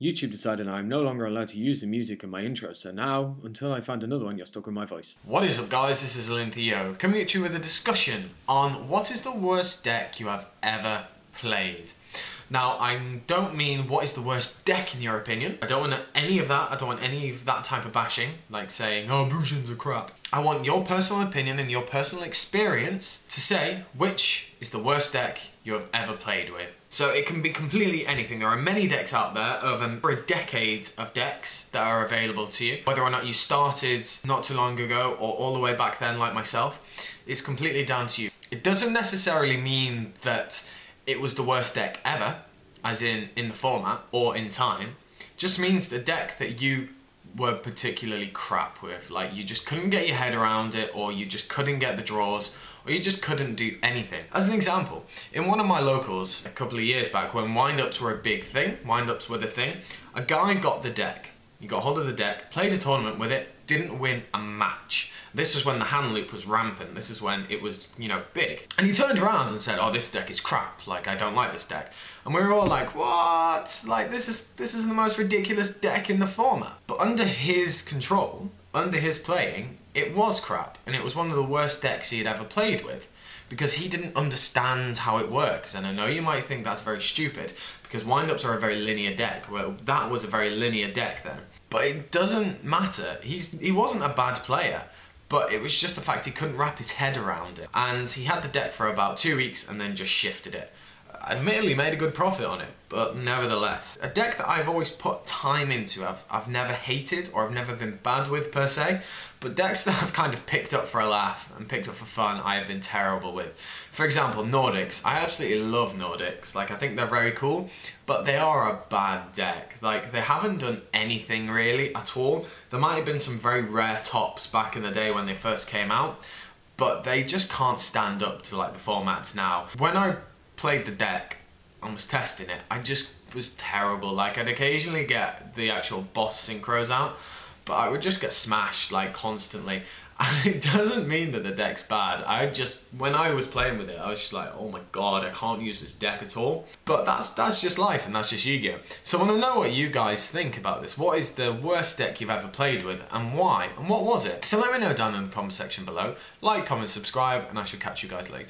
YouTube decided I'm no longer allowed to use the music in my intro, so now, until I find another one, you're stuck with my voice. What is up guys, this is Lintheo, coming at you with a discussion on what is the worst deck you have ever played. Now, I don't mean what is the worst deck in your opinion. I don't want any of that. I don't want any of that type of bashing, like saying, oh, Bushins are crap. I want your personal opinion and your personal experience to say which is the worst deck you have ever played with. So it can be completely anything. There are many decks out there, over a decade of decks that are available to you. Whether or not you started not too long ago or all the way back then like myself, it's completely down to you. It doesn't necessarily mean that it was the worst deck ever, as in the format or in time. Just means the deck that you were particularly crap with, like you just couldn't get your head around it, or you just couldn't get the draws, or you just couldn't do anything. As an example, in one of my locals a couple of years back, when windups were a big thing, windups were the thing, a guy got the deck. He got hold of the deck, played a tournament with it, didn't win a match. This was when the hand loop was rampant. This is when it was, you know, big. And he turned around and said, oh, this deck is crap. Like, I don't like this deck. And we were all like, what? Like, this is the most ridiculous deck in the format. But under his control, under his playing, it was crap. And it was one of the worst decks he had ever played with, because he didn't understand how it works. And I know you might think that's very stupid, because windups are a very linear deck. Well, that was a very linear deck then. But it doesn't matter. He wasn't a bad player, but it was just the fact he couldn't wrap his head around it. And he had the deck for about 2 weeks and then just shifted it. Admittedly made a good profit on it, but nevertheless. A deck that I've always put time into, I've never hated or I've never been bad with per se, but decks that I've kind of picked up for a laugh and picked up for fun, I have been terrible with. For example, Nordics. I absolutely love Nordics. Like, I think they're very cool, but they are a bad deck. Like, they haven't done anything really at all. There might have been some very rare tops back in the day when they first came out, but they just can't stand up to like the formats now. When I played the deck and was testing it, I just was terrible. Like, I'd occasionally get the actual boss synchros out, but I would just get smashed like constantly. And it doesn't mean that the deck's bad. When I was playing with it, I was just like, oh my god, I can't use this deck at all. But that's just life, and that's just Yu-Gi-Oh! So I want to know what you guys think about this. What is the worst deck you've ever played with, and why? And what was it? So let me know down in the comment section below. Like, comment, subscribe, and I shall catch you guys later.